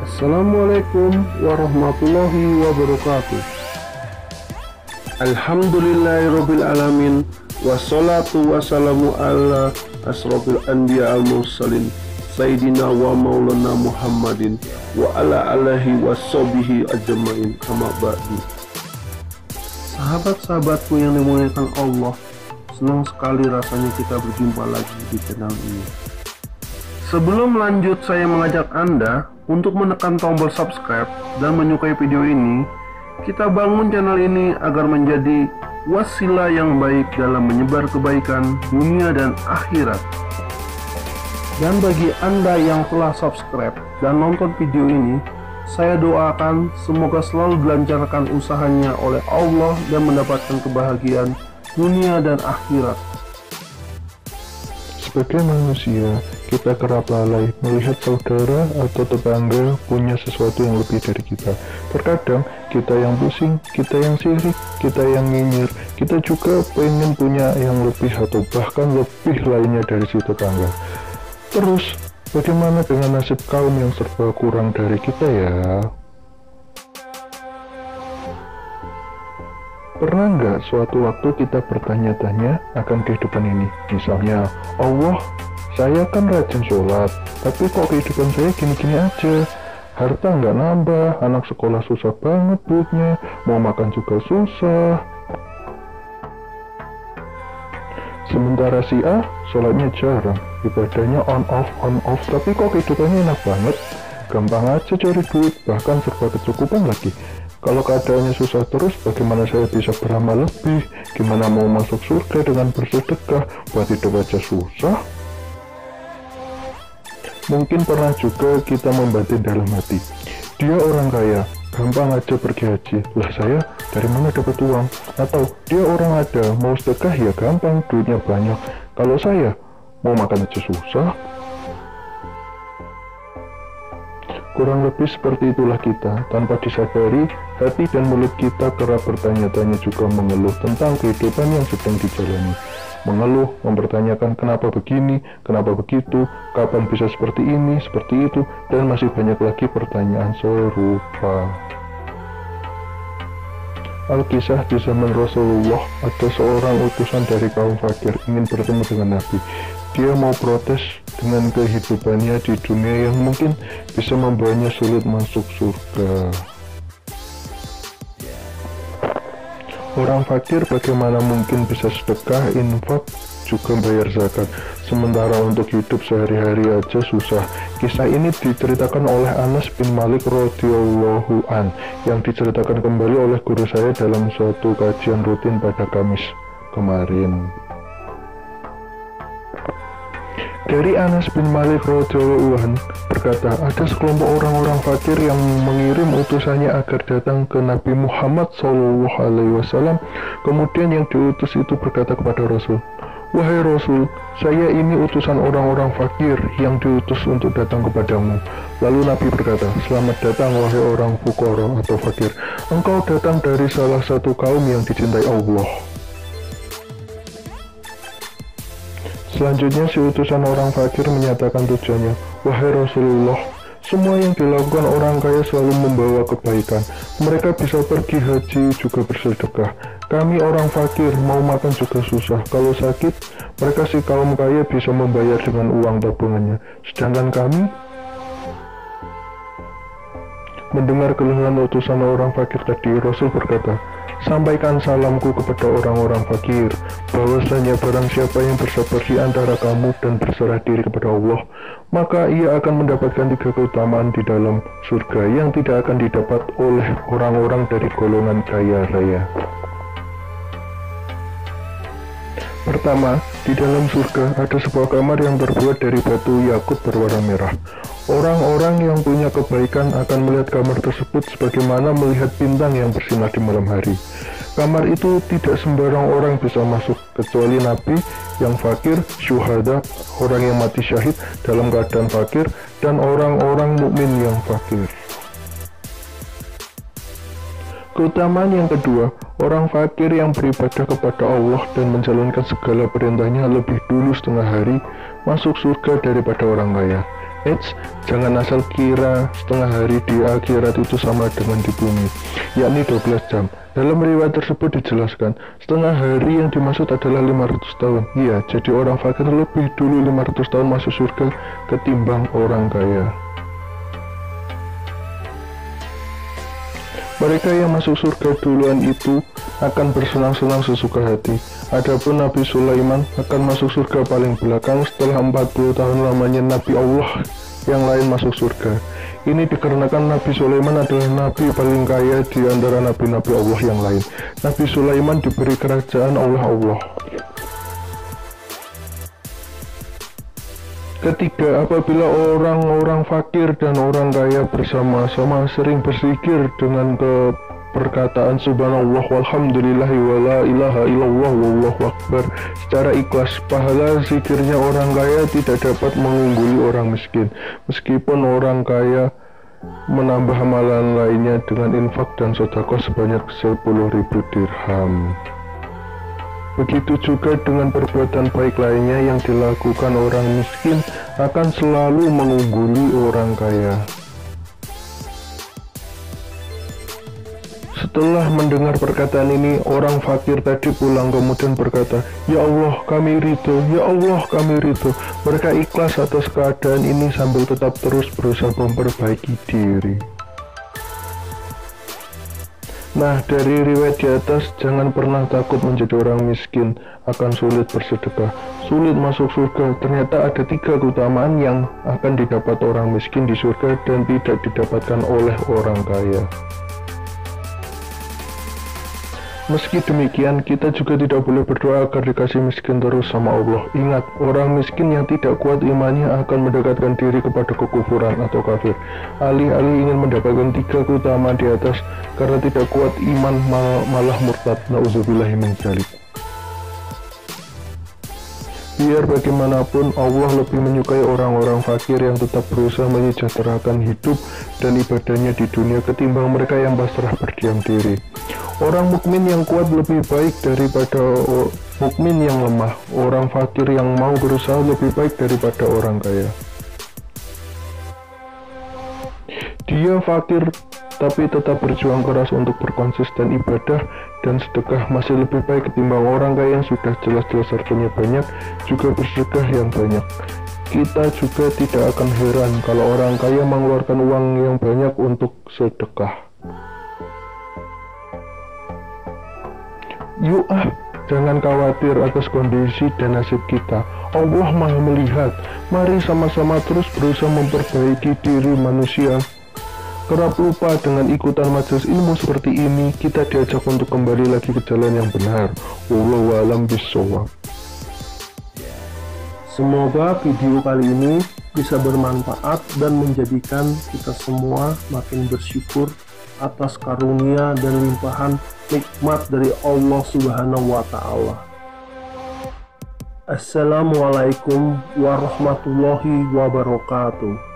Assalamualaikum warahmatullahi wabarakatuh. Alhamdulillahirabbil alamin, wassalatu wassalamu ala asrofil anbiya al mursalin sayyidina wa maulana Muhammadin wa ala alihi washabihi ajmain, amma ba'du. Sahabat-sahabatku yang dimuliakan Allah, senang sekali rasanya kita berjumpa lagi di channel ini. Sebelum lanjut, saya mengajak Anda untuk menekan tombol subscribe dan menyukai video ini. Kita bangun channel ini agar menjadi wasilah yang baik dalam menyebar kebaikan dunia dan akhirat. Dan bagi Anda yang telah subscribe dan nonton video ini, saya doakan semoga selalu dilancarkan usahanya oleh Allah dan mendapatkan kebahagiaan dunia dan akhirat. Sebagai manusia, kita kerap lalai melihat saudara atau tetangga punya sesuatu yang lebih dari kita. Terkadang kita yang pusing, kita yang sirik, kita yang nyinyir, kita juga pengen punya yang lebih atau bahkan lebih lainnya dari si tetangga. Terus, bagaimana dengan nasib kaum yang serba kurang dari kita ya? Pernah nggak suatu waktu kita bertanya-tanya akan kehidupan ini? Misalnya, Allah, saya kan rajin sholat, tapi kok kehidupan saya gini-gini aja? Harta nggak nambah, anak sekolah susah banget duitnya, mau makan juga susah. Sementara si A, sholatnya jarang, ibadahnya on-off, tapi kok kehidupannya enak banget? Gampang aja cari duit, bahkan serba kecukupan lagi. Kalau keadaannya susah terus, bagaimana saya bisa beramal lebih? Gimana mau masuk surga dengan bersedekah? Buat hidup aja susah. Mungkin pernah juga kita membatin dalam hati, dia orang kaya, gampang aja pergi haji. Lah saya dari mana dapat uang? Atau dia orang ada, mau sedekah ya gampang, duitnya banyak. Kalau saya mau makan aja susah. Kurang lebih seperti itulah kita, tanpa disadari, hati dan mulut kita kerap bertanya-tanya juga mengeluh tentang kehidupan yang sedang dijalani. Mengeluh, mempertanyakan kenapa begini, kenapa begitu, kapan bisa seperti ini, seperti itu, dan masih banyak lagi pertanyaan serupa. Alkisah di zaman Rasulullah, ada seorang utusan dari kaum fakir ingin bertemu dengan Nabi. Dia mau protes dengan kehidupannya di dunia yang mungkin bisa membawanya sulit masuk surga. Orang fakir bagaimana mungkin bisa sedekah, infak, juga bayar zakat, sementara untuk hidup sehari-hari aja susah. Kisah ini diceritakan oleh Anas bin Malik radhiyallahu an, yang diceritakan kembali oleh guru saya dalam suatu kajian rutin pada Kamis kemarin. Dari Anas bin Malik radhiyallahu an berkata, ada sekelompok orang-orang fakir yang mengirim utusannya agar datang ke Nabi Muhammad SAW. Kemudian yang diutus itu berkata kepada Rasul, wahai Rasul, saya ini utusan orang-orang fakir yang diutus untuk datang kepadamu. Lalu Nabi berkata, selamat datang wahai orang fuqara atau fakir. Engkau datang dari salah satu kaum yang dicintai Allah. Selanjutnya si utusan orang fakir menyatakan tujuannya, wahai Rasulullah, semua yang dilakukan orang kaya selalu membawa kebaikan. Mereka bisa pergi haji juga bersedekah. Kami orang fakir mau makan juga susah. Kalau sakit, mereka si kaum kaya bisa membayar dengan uang tabungannya. Sedangkan kami, mendengar keluhan utusan orang fakir tadi, Rasul berkata, sampaikan salamku kepada orang-orang fakir, bahwasanya barang siapa yang bersabar di antara kamu dan berserah diri kepada Allah, maka ia akan mendapatkan 3 keutamaan di dalam surga yang tidak akan didapat oleh orang-orang dari golongan kaya raya. Pertama, di dalam surga ada sebuah kamar yang terbuat dari batu yakut berwarna merah. Orang-orang yang punya kebaikan akan melihat kamar tersebut sebagaimana melihat bintang yang bersinar di malam hari. Kamar itu tidak sembarang orang bisa masuk, kecuali Nabi yang fakir, syuhada, orang yang mati syahid dalam keadaan fakir, dan orang-orang mukmin yang fakir. Keutamaan yang kedua, orang fakir yang beribadah kepada Allah dan menjalankan segala perintahnya lebih dulu setengah hari masuk surga daripada orang kaya. Eits, jangan asal kira setengah hari di akhirat itu sama dengan di bumi, yakni 12 jam. Dalam riwayat tersebut dijelaskan, setengah hari yang dimaksud adalah 500 tahun. Iya, jadi orang fakir lebih dulu 500 tahun masuk surga ketimbang orang kaya. Mereka yang masuk surga duluan itu akan bersenang-senang sesuka hati. Adapun Nabi Sulaiman akan masuk surga paling belakang setelah 40 tahun lamanya Nabi Allah yang lain masuk surga. Ini dikarenakan Nabi Sulaiman adalah Nabi paling kaya di antara Nabi-Nabi Allah yang lain. Nabi Sulaiman diberi kerajaan oleh Allah. Ketiga, apabila orang-orang fakir dan orang kaya bersama-sama sering berzikir dengan perkataan subhanallah walhamdulillahi wala ilaha illallah wallahu akbar secara ikhlas, pahala zikirnya orang kaya tidak dapat mengungguli orang miskin, meskipun orang kaya menambah amalan lainnya dengan infak dan sedekah sebanyak 10.000 dirham. Begitu juga dengan perbuatan baik lainnya yang dilakukan orang miskin akan selalu mengungguli orang kaya. Setelah mendengar perkataan ini, orang fakir tadi pulang kemudian berkata, "Ya Allah, kami ridho, ya Allah, kami ridho." Mereka ikhlas atas keadaan ini sambil tetap terus berusaha memperbaiki diri. Nah, dari riwayat di atas, jangan pernah takut menjadi orang miskin, akan sulit bersedekah, sulit masuk surga. Ternyata ada 3 keutamaan yang akan didapat orang miskin di surga dan tidak didapatkan oleh orang kaya. Meski demikian, kita juga tidak boleh berdoa agar dikasih miskin terus sama Allah. Ingat, orang miskin yang tidak kuat imannya akan mendekatkan diri kepada kekufuran atau kafir. Alih-alih ingin mendapatkan 3 keutamaan di atas, karena tidak kuat iman malah murtad. Nauzubillahi min dzalik. Biar bagaimanapun, Allah lebih menyukai orang-orang fakir yang tetap berusaha menyejahterakan hidup dan ibadahnya di dunia ketimbang mereka yang pasrah berdiam diri. Orang mukmin yang kuat lebih baik daripada mukmin yang lemah. Orang fakir yang mau berusaha lebih baik daripada orang kaya. Dia fakir tapi tetap berjuang keras untuk berkonsisten ibadah dan sedekah masih lebih baik ketimbang orang kaya yang sudah jelas-jelas hartanya banyak juga bersedekah yang banyak. Kita juga tidak akan heran kalau orang kaya mengeluarkan uang yang banyak untuk sedekah. Yuk jangan khawatir atas kondisi dan nasib kita. Allah Maha melihat. Mari sama-sama terus berusaha memperbaiki diri manusia. Kerap lupa dengan ikutan majelis ilmu seperti ini, kita diajak untuk kembali lagi ke jalan yang benar. Wallahu a'lam bishawab. Semoga video kali ini bisa bermanfaat dan menjadikan kita semua makin bersyukur atas karunia dan limpahan nikmat dari Allah Subhanahu wa Ta'ala. Assalamualaikum warahmatullahi wabarakatuh.